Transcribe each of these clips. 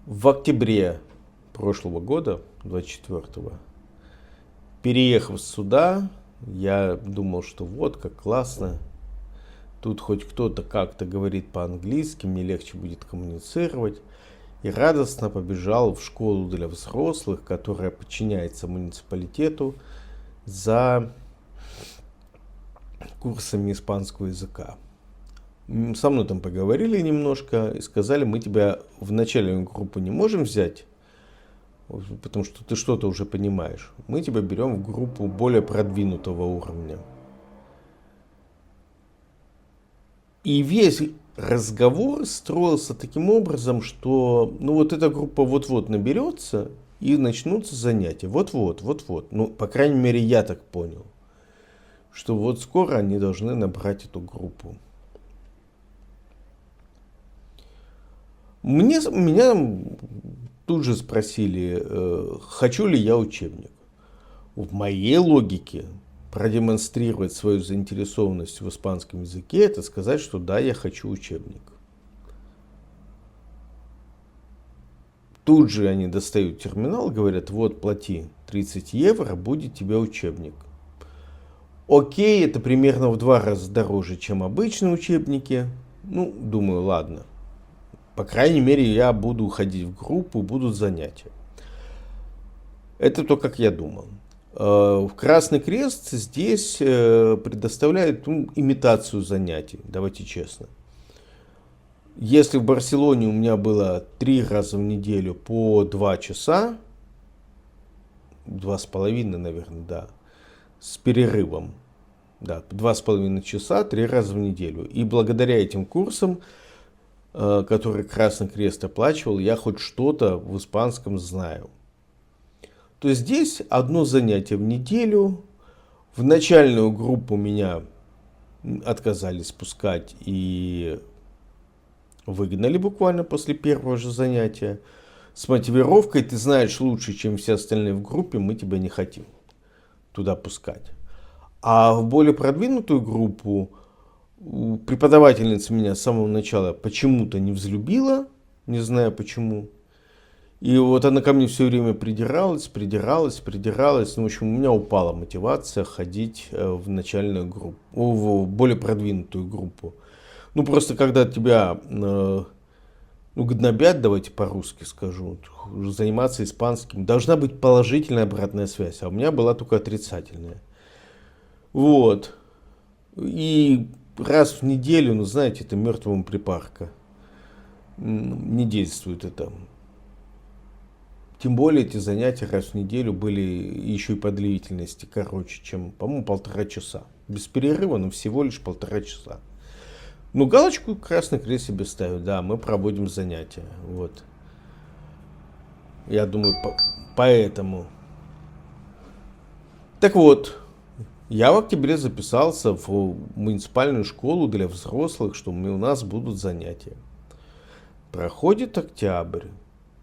В октябре прошлого года, 24-го, переехав сюда, я думал, что вот как классно. Тут хоть кто-то как-то говорит по-английски, мне легче будет коммуницировать. И радостно побежал в школу для взрослых, которая подчиняется муниципалитету, за курсами испанского языка. Со мной там поговорили немножко и сказали, мы тебя в начальную группу не можем взять, потому что ты что-то уже понимаешь. Мы тебя берем в группу более продвинутого уровня. И весь разговор строился таким образом, что ну вот эта группа вот-вот наберется и начнутся занятия. Вот-вот, вот-вот. Ну, по крайней мере, я так понял, что вот скоро они должны набрать эту группу. Меня тут же спросили, хочу ли я учебник. В моей логике продемонстрировать свою заинтересованность в испанском языке, это сказать, что да, я хочу учебник. Тут же они достают терминал, говорят, вот плати 30 евро, будет тебе учебник. Окей, это примерно в 2 раза дороже, чем обычные учебники. Ну, думаю, ладно. По крайней мере, я буду ходить в группу, будут занятия. Это то, как я думал. Красный Крест здесь предоставляет имитацию занятий, давайте честно. Если в Барселоне у меня было 3 раза в неделю по 2 часа, 2,5, наверное, да, с перерывом, да, 2,5 часа, 3 раза в неделю. И благодаря этим курсам, которые Красный Крест оплачивал, я хоть что-то в испанском знаю. То есть здесь одно занятие в неделю. В начальную группу меня отказались пускать и выгнали буквально после первого же занятия. С мотивировкой, ты знаешь лучше, чем все остальные в группе, мы тебя не хотим туда пускать. А в более продвинутую группу преподавательница меня с самого начала почему-то не взлюбила, не знаю почему. И вот она ко мне все время придиралась. Ну, в общем, у меня упала мотивация ходить в начальную группу, в более продвинутую группу. Ну, просто когда тебя гнобят, давайте по-русски скажу, заниматься испанским, должна быть положительная обратная связь, а у меня была только отрицательная. Вот. И раз в неделю, ну, знаете, это мертвому припарка. Не действует это. Тем более эти занятия раз в неделю были еще и по длительности короче, чем, по-моему, 1,5 часа. Без перерыва, но всего лишь 1,5 часа. Ну, галочку Красный Крест себе ставят, да, мы проводим занятия. Вот. Я думаю, поэтому. Так вот, я в октябре записался в муниципальную школу для взрослых, что у нас будут занятия. Проходит октябрь.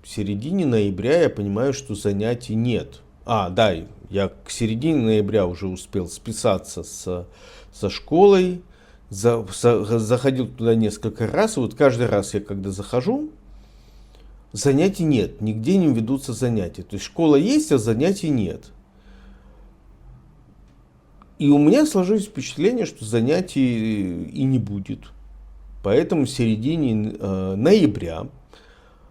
В середине ноября я понимаю, что занятий нет. Да, я к середине ноября уже успел списаться со школой. Заходил туда несколько раз. И вот каждый раз я когда захожу, занятий нет. Нигде не ведутся занятия. То есть школа есть, а занятий нет. И у меня сложилось впечатление, что занятий и не будет. Поэтому в середине ноября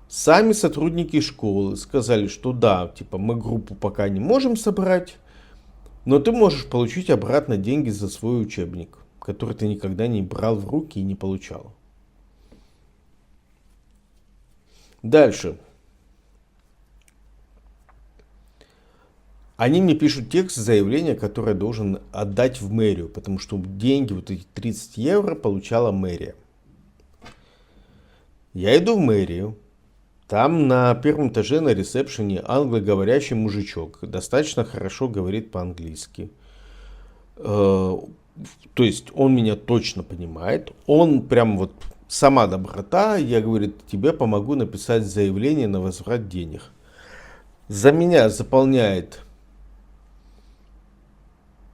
сами сотрудники школы сказали, что да, типа мы группу пока не можем собрать, но ты можешь получить обратно деньги за свой учебник, который ты никогда не брал в руки и не получал. Дальше. Они мне пишут текст заявления, которое я должен отдать в мэрию, потому что деньги, вот эти 30 евро, получала мэрия. Я иду в мэрию. Там на первом этаже на ресепшене англоговорящий мужичок. Достаточно хорошо говорит по-английски. То есть он меня точно понимает. Он прям вот сама доброта. Я, говорит, тебе помогу написать заявление на возврат денег. За меня заполняет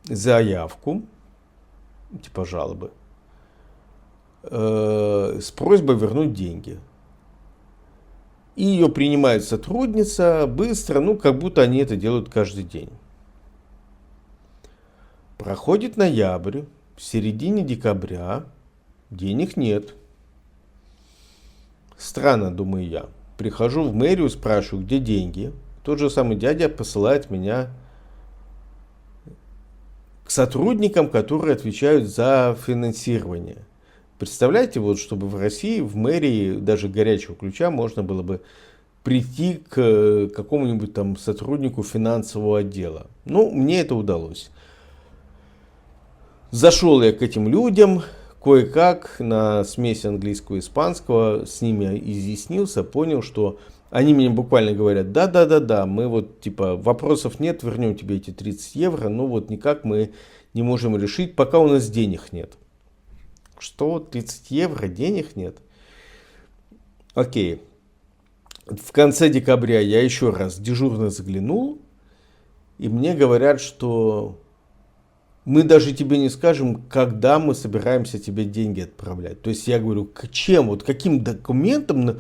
заявку, типа жалобы, с просьбой вернуть деньги. И ее принимает сотрудница быстро, ну, как будто они это делают каждый день. Проходит ноябрь, в середине декабря денег нет. Странно, думаю я. Прихожу в мэрию, спрашиваю, где деньги. Тот же самый дядя посылает меня к сотрудникам, которые отвечают за финансирование. Представляете, вот чтобы в России, в мэрии, даже горячего ключа можно было бы прийти к какому-нибудь там сотруднику финансового отдела. Ну, мне это удалось. Зашел я к этим людям, кое-как на смеси английского и испанского, с ними изъяснился, понял, что они мне буквально говорят, да, мы вот типа вопросов нет, вернем тебе эти 30 евро, но вот никак мы не можем решить, пока у нас денег нет. Что, 30 евро, денег нет? Окей. В конце декабря я еще раз дежурно заглянул, и мне говорят, что мы даже тебе не скажем, когда мы собираемся тебе деньги отправлять. То есть я говорю, чем, вот каким документом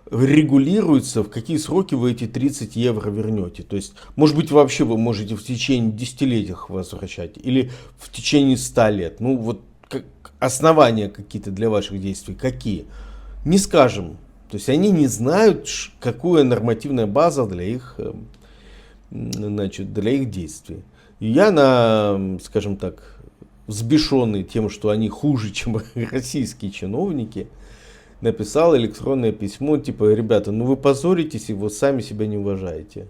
регулируется, в какие сроки вы эти 30 евро вернете. То есть, может быть, вообще вы можете в течение десятилетий возвращать или в течение 100 лет. Ну, вот основания какие-то для ваших действий какие? Не скажем. То есть они не знают, какая нормативная база для их, значит, для их действий. И я, скажем так, взбешенный тем, что они хуже, чем российские чиновники, написал электронное письмо, типа, ребята, ну вы позоритесь и вы сами себя не уважаете.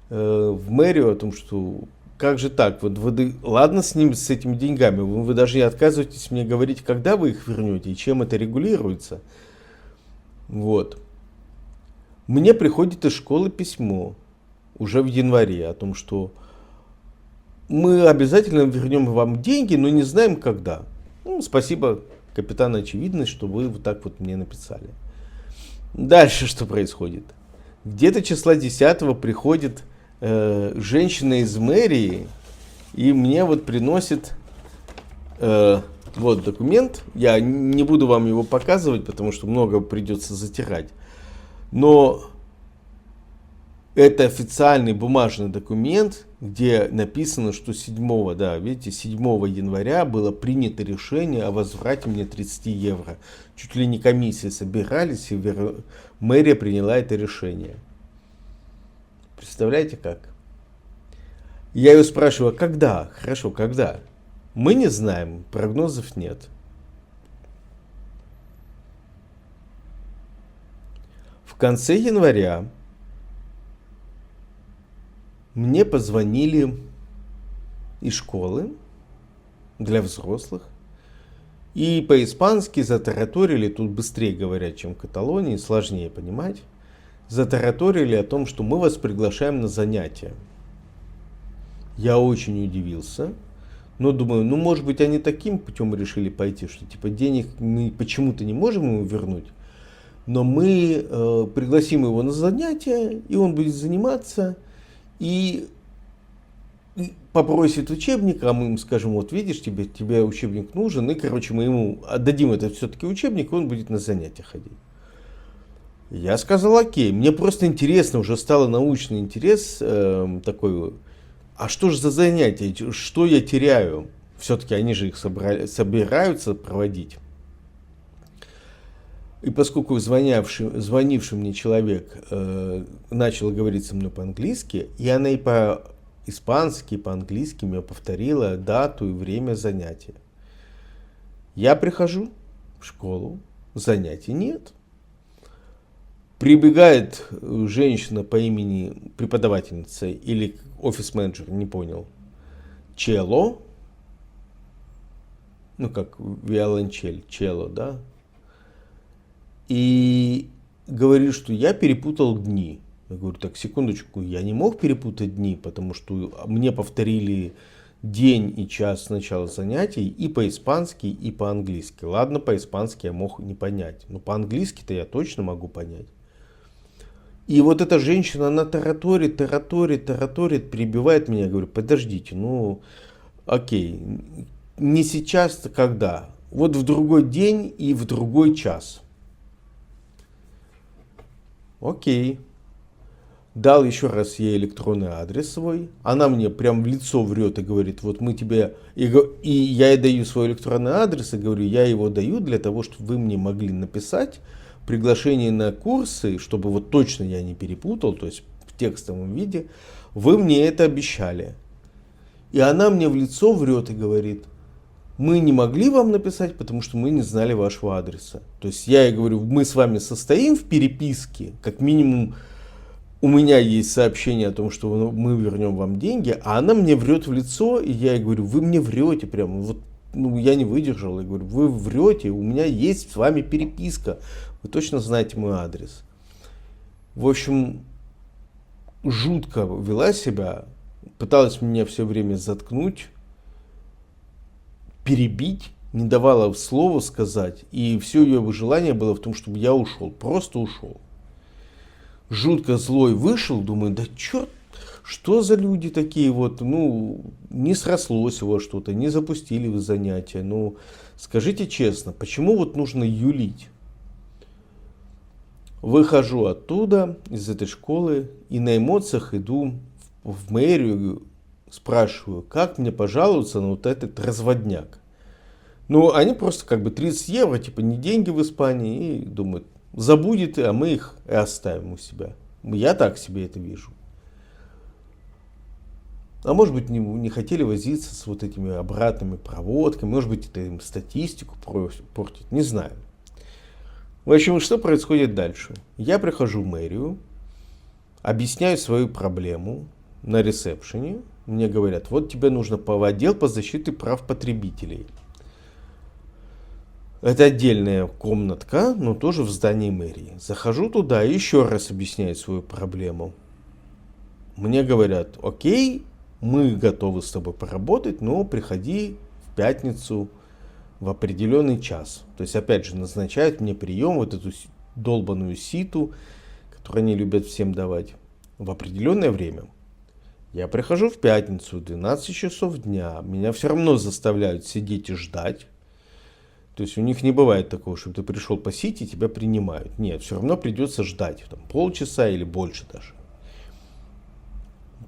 В мэрию о том, что как же так, вот вы, ладно с ним, с этими деньгами, вы даже не отказываетесь мне говорить, когда вы их вернете и чем это регулируется. Вот. Мне приходит из школы письмо уже в январе о том, что мы обязательно вернем вам деньги, но не знаем когда. Ну, спасибо, капитан Очевидность, что вы вот так вот мне написали. Дальше что происходит? Где-то числа 10 приходит женщина из мэрии и мне вот приносит вот документ. Я не буду вам его показывать, потому что много придется затирать. Но это официальный бумажный документ, где написано, что 7 января было принято решение о возврате мне 30 евро. Чуть ли не комиссии собирались, и мэрия приняла это решение. Представляете как? Я ее спрашиваю, а когда? Хорошо, когда? Мы не знаем, прогнозов нет. В конце января мне позвонили из школы для взрослых и по-испански затараторили, тут быстрее говорят, чем в Каталонии, сложнее понимать, затараторили о том, что мы вас приглашаем на занятия. Я очень удивился, но думаю, ну может быть они таким путем решили пойти, что типа денег мы почему-то не можем ему вернуть, но мы пригласим его на занятия, и он будет заниматься, и попросит учебник, а мы ему скажем, вот видишь, тебе учебник нужен, и, короче, мы ему отдадим этот все-таки учебник, и он будет на занятия ходить. Я сказал, окей, мне просто интересно, уже стало научный интерес такой, а что же за занятия, что я теряю? Все-таки они же их собираются проводить. И поскольку звонивший мне человек начал говорить со мной по-английски, и она и по-испански, и по-английски мне повторила дату и время занятия. Я прихожу в школу, занятий нет. Прибегает женщина по имени преподавательница или офис-менеджер, не понял, Чело, ну как виолончель, чело, да, и говорит, что я перепутал дни. Я говорю, так, секундочку, я не мог перепутать дни, потому что мне повторили день и час начала занятий и по-испански, и по-английски. Ладно, по-испански я мог не понять, но по-английски-то я точно могу понять. И вот эта женщина, она тараторит, перебивает меня. Я говорю, подождите, ну, окей, не сейчас-то когда? Вот в другой день и в другой час. Окей. Дал еще раз ей электронный адрес свой. Она мне прям в лицо врет и говорит, вот мы тебе... И я ей даю свой электронный адрес и говорю, я его даю для того, чтобы вы мне могли написать приглашение на курсы, чтобы вот точно я не перепутал, то есть в текстовом виде. Вы мне это обещали. И она мне в лицо врет и говорит, мы не могли вам написать, потому что мы не знали вашего адреса. То есть я ей говорю, мы с вами состоим в переписке, как минимум у меня есть сообщение о том, что мы вернем вам деньги, а она мне врет в лицо, и я ей говорю, вы мне врете прямо, вот, ну, я не выдержал, я говорю, вы врете, у меня есть с вами переписка, вы точно знаете мой адрес. В общем, жутко вела себя, пыталась меня все время заткнуть, перебить, не давала слова сказать, и все ее желание было в том, чтобы я ушел, просто ушел. Жутко злой вышел, думаю, да черт, что за люди такие вот, ну, не срослось у вас что-то, не запустили вы занятия, ну, скажите честно, почему вот нужно юлить? Выхожу оттуда, из этой школы, и на эмоциях иду в мэрию, спрашиваю, как мне пожаловаться на вот этот разводняк. Ну, они просто как бы 30 евро, типа не деньги в Испании, и думают, забудет, а мы их и оставим у себя. Я так себе это вижу. А может быть, не хотели возиться с вот этими обратными проводками, может быть, это им статистику портит, не знаю. В общем, что происходит дальше? Я прихожу в мэрию, объясняю свою проблему на ресепшене. Мне говорят, вот тебе нужно в отдел по защите прав потребителей. Это отдельная комнатка, но тоже в здании мэрии. Захожу туда и еще раз объясняю свою проблему. Мне говорят, окей, мы готовы с тобой поработать, но приходи в пятницу в определенный час. То есть, опять же, назначают мне прием, вот эту долбаную ситу, которую они любят всем давать, в определенное время. Я прихожу в пятницу, 12 часов дня, меня все равно заставляют сидеть и ждать. То есть у них не бывает такого, чтобы ты пришел по сити и тебя принимают. Нет, все равно придется ждать там, полчаса или больше даже.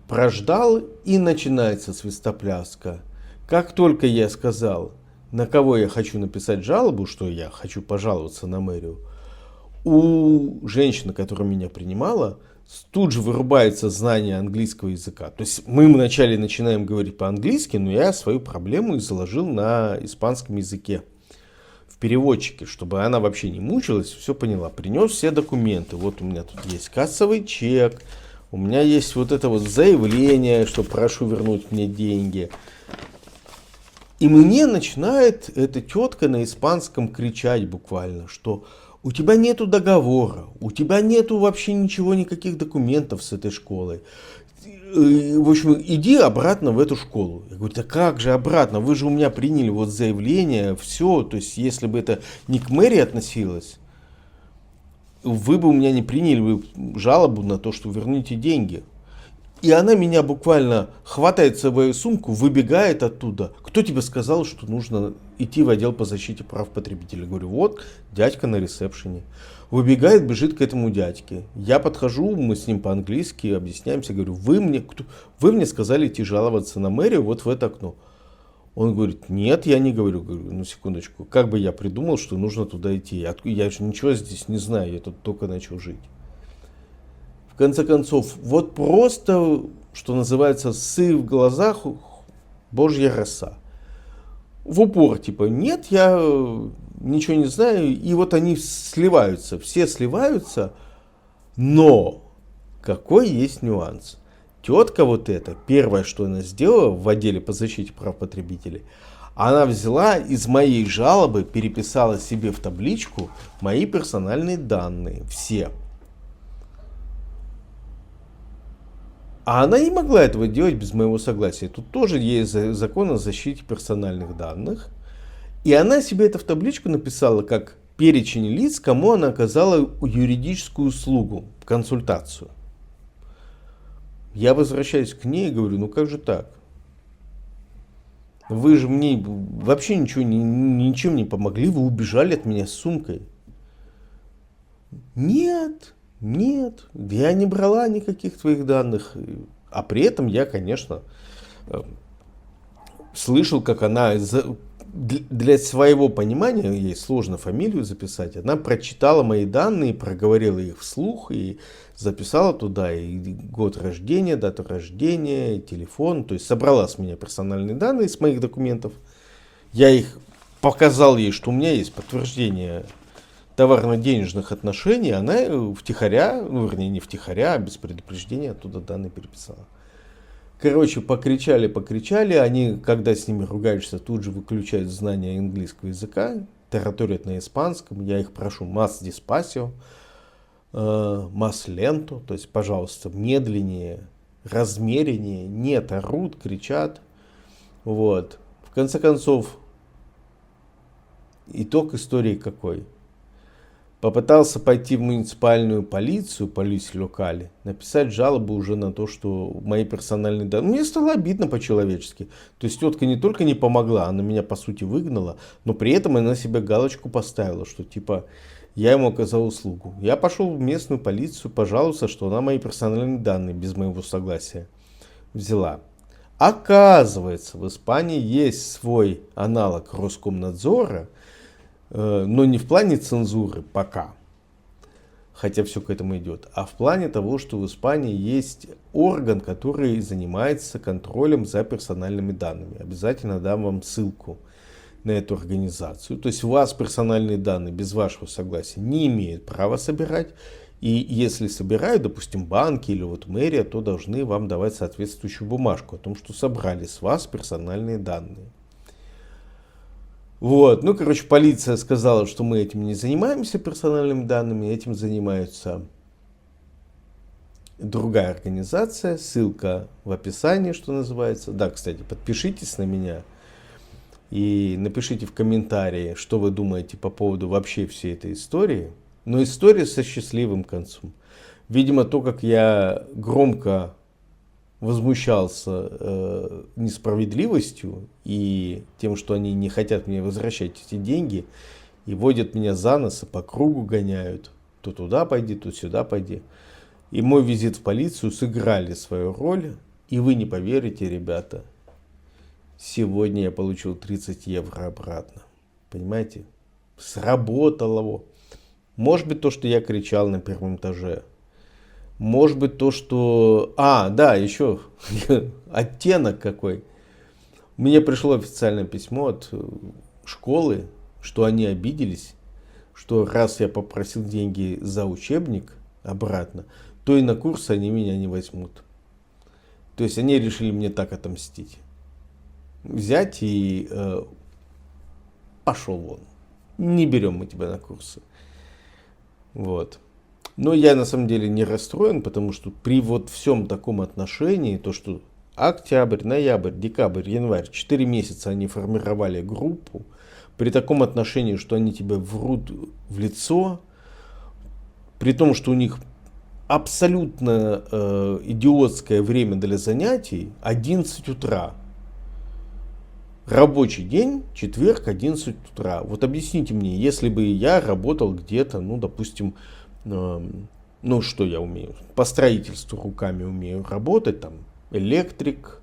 Прождал, и начинается свистопляска. Как только я сказал, на кого я хочу написать жалобу, что я хочу пожаловаться на мэрию, у женщины, которая меня принимала, тут же вырубается знание английского языка. То есть мы вначале начинаем говорить по-английски, но я свою проблему изложил на испанском языке. Переводчике, чтобы она вообще не мучилась, все поняла. Принес все документы. Вот у меня тут есть кассовый чек, у меня есть вот это вот заявление, что прошу вернуть мне деньги. И мне начинает эта тетка на испанском кричать буквально, что у тебя нету договора, у тебя нету вообще ничего, никаких документов с этой школой. В общем, иди обратно в эту школу. Я говорю, да как же обратно? Вы же у меня приняли вот заявление, все. То есть, если бы это не к мэрии относилось, вы бы у меня не приняли жалобу на то, что верните деньги. И она меня буквально хватает свою сумку, выбегает оттуда. Кто тебе сказал, что нужно идти в отдел по защите прав потребителей? Говорю, вот дядька на ресепшене. Выбегает, бежит к этому дядьке. Я подхожу, мы с ним по-английски объясняемся. Говорю, вы мне сказали идти жаловаться на мэрию вот в это окно. Он говорит, нет, я не говорю. Говорю, ну секундочку, как бы я придумал, что нужно туда идти? Я же ничего здесь не знаю, я тут только начал жить. В конце концов, вот просто, что называется, сыр в глазах, божья роса. В упор, типа, нет, я ничего не знаю. И вот они сливаются, все сливаются. Но какой есть нюанс? Тетка вот эта, первое, что она сделала в отделе по защите прав потребителей, она взяла из моей жалобы, переписала себе в табличку мои персональные данные, все. А она не могла этого делать без моего согласия. Тут тоже есть закон о защите персональных данных. И она себе это в табличку написала как перечень лиц, кому она оказала юридическую услугу, консультацию. Я возвращаюсь к ней и говорю, ну как же так? Вы же мне вообще ничем не помогли, вы убежали от меня с сумкой. Нет, Нет, я не брала никаких твоих данных. А при этом я, конечно, слышал, как она для своего понимания, ей сложно фамилию записать, она прочитала мои данные, проговорила их вслух и записала туда и год рождения, дату рождения, и телефон. То есть собрала с меня персональные данные с моих документов. Я их показал ей, что у меня есть подтверждение товарно-денежных отношений. Она втихаря, ну вернее не втихаря, а без предупреждения оттуда данные переписала. Короче, покричали, они, когда с ними ругаешься, тут же выключают знание английского языка, тараторят на испанском, я их прошу más despacio, más lento, то есть, пожалуйста, медленнее, размереннее, нет, орут, кричат, вот. В конце концов, итог истории какой? Попытался пойти в муниципальную полицию локали, написать жалобу уже на то, что мои персональные данные. Мне стало обидно по-человечески. То есть тетка не только не помогла, она меня по сути выгнала, но при этом она себе галочку поставила, что типа я ему оказал услугу. Я пошел в местную полицию, пожаловался, что она мои персональные данные без моего согласия взяла. Оказывается, в Испании есть свой аналог Роскомнадзора, но не в плане цензуры пока, хотя все к этому идет, а в плане того, что в Испании есть орган, который занимается контролем за персональными данными. Обязательно дам вам ссылку на эту организацию. То есть у вас персональные данные без вашего согласия не имеют права собирать. И если собирают, допустим, банки или вот мэрия, то должны вам давать соответствующую бумажку о том, что собрали с вас персональные данные. Вот, ну, короче, полиция сказала, что мы этим не занимаемся персональными данными, этим занимаются другая организация, ссылка в описании, что называется. Да, кстати, подпишитесь на меня и напишите в комментарии, что вы думаете по поводу вообще всей этой истории. Но история со счастливым концом. Видимо, то, как я громко возмущался несправедливостью и тем, что они не хотят мне возвращать эти деньги и водят меня за нос, и по кругу гоняют. То туда пойди, то сюда пойди. И мой визит в полицию сыграли свою роль. И вы не поверите, ребята, сегодня я получил 30 евро обратно. Понимаете? Сработало. Может быть, то, что я кричал на первом этаже. Может быть, то, что... да, еще оттенок какой. Мне пришло официальное письмо от школы, что они обиделись, что раз я попросил деньги за учебник обратно, то и на курсы они меня не возьмут. То есть они решили мне так отомстить. Взять и пошел вон. Не берем мы тебя на курсы. Вот. Но я на самом деле не расстроен, потому что при вот всем таком отношении, то что октябрь, ноябрь, декабрь, январь, 4 месяца они формировали группу, при таком отношении, что они тебе врут в лицо, при том, что у них абсолютно идиотское время для занятий 11 утра. Рабочий день, четверг, 11 утра. Вот объясните мне, если бы я работал где-то, ну, допустим, ну, что я умею? По строительству руками умею работать, там, электрик,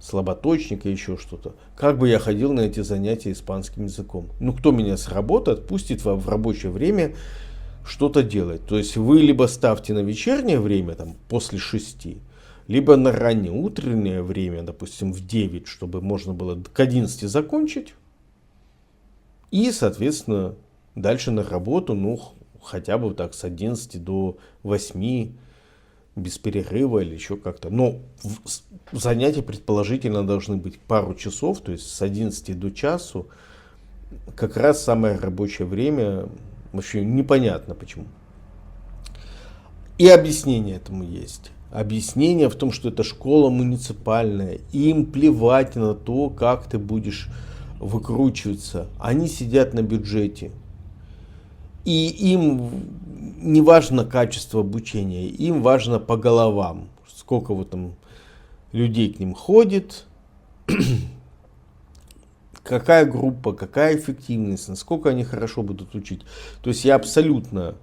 слаботочник и еще что-то. Как бы я ходил на эти занятия испанским языком? Ну, кто меня с работы отпустит в рабочее время что-то делать? То есть вы либо ставьте на вечернее время, там, после 6, либо на раннее утреннее время, допустим, в 9, чтобы можно было к 11 закончить. И, соответственно, дальше на работу, ну, хотя бы так с 11 до 8, без перерыва или еще как-то. Но занятия предположительно должны быть пару часов, то есть с 11 до часу. Как раз самое рабочее время, вообще непонятно почему. И объяснение этому есть. Объяснение в том, что это школа муниципальная. Им плевать на то, как ты будешь выкручиваться. Они сидят на бюджете. И им не важно качество обучения, им важно по головам. Сколько вот там людей к ним ходит, какая группа, какая эффективность, насколько они хорошо будут учить. То есть я абсолютно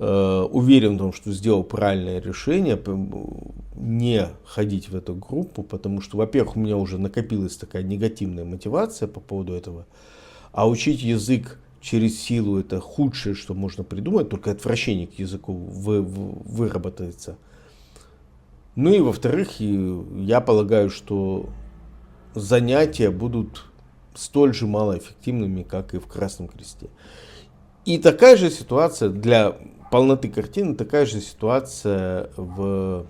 уверен в том, что сделал правильное решение не ходить в эту группу, потому что, во-первых, у меня уже накопилась такая негативная мотивация по поводу этого, а учить язык через силу — это худшее, что можно придумать, только отвращение к языку выработается. Ну и во-вторых, я полагаю, что занятия будут столь же малоэффективными, как и в Красном Кресте. И такая же ситуация, для полноты картины, такая же ситуация в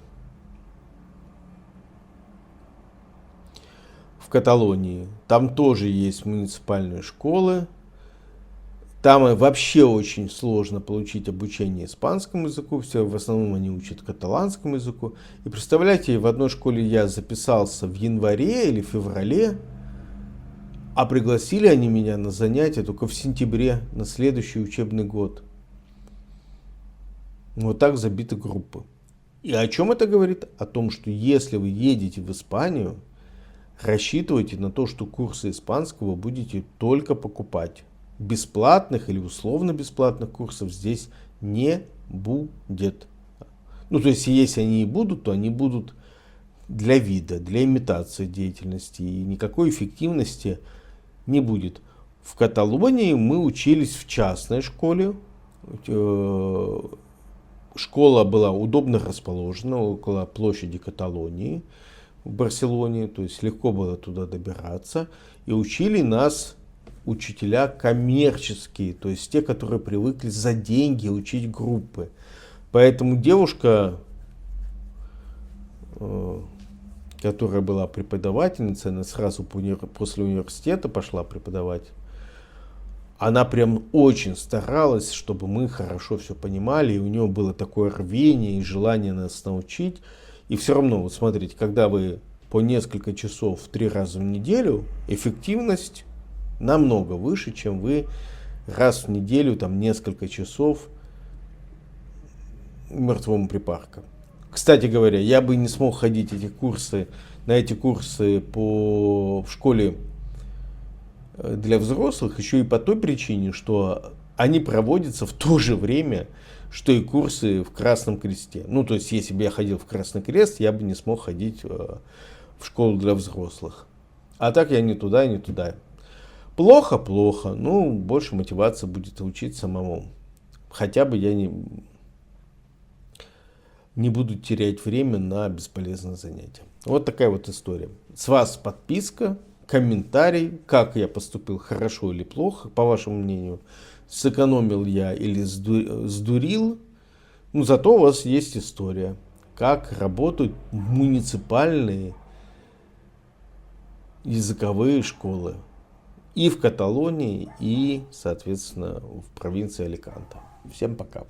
Каталонии. Там тоже есть муниципальные школы. Там вообще очень сложно получить обучение испанскому языку. Все, в основном они учат каталанскому языку. И представляете, в одной школе я записался в январе или феврале, а пригласили они меня на занятия только в сентябре, на следующий учебный год. Вот так забиты группы. И о чем это говорит? О том, что если вы едете в Испанию, рассчитывайте на то, что курсы испанского будете только покупать. Бесплатных или условно бесплатных курсов здесь не будет. Ну, то есть, если они и будут, то они будут для вида, для имитации деятельности. И никакой эффективности не будет. В Каталонии мы учились в частной школе. Школа была удобно расположена около площади Каталонии в Барселоне, то есть легко было туда добираться. И учили нас учителя коммерческие, то есть те, которые привыкли за деньги учить группы. Поэтому девушка, которая была преподавательницей, она сразу после университета пошла преподавать. Она прям очень старалась, чтобы мы хорошо все понимали, и у нее было такое рвение и желание нас научить. И все равно, вот смотрите, когда вы по несколько часов 3 раза в неделю, эффективность намного выше, чем вы раз в неделю, там несколько часов мертвому припарка. Кстати говоря, я бы не смог ходить на эти курсы в школе для взрослых еще и по той причине, что они проводятся в то же время, что и курсы в Красном Кресте. Ну, то есть, если бы я ходил в Красный Крест, я бы не смог ходить в школу для взрослых. А так я ни туда, ни туда. Плохо, плохо. Ну, больше мотивации будет учить самому. Хотя бы я не буду терять время на бесполезные занятия. Вот такая вот история. С вас подписка, комментарий, как я поступил, хорошо или плохо, по вашему мнению. Сэкономил я или сдурил. Ну, зато у вас есть история, как работают муниципальные языковые школы. И в Каталонии, и, соответственно, в провинции Аликанте. Всем пока.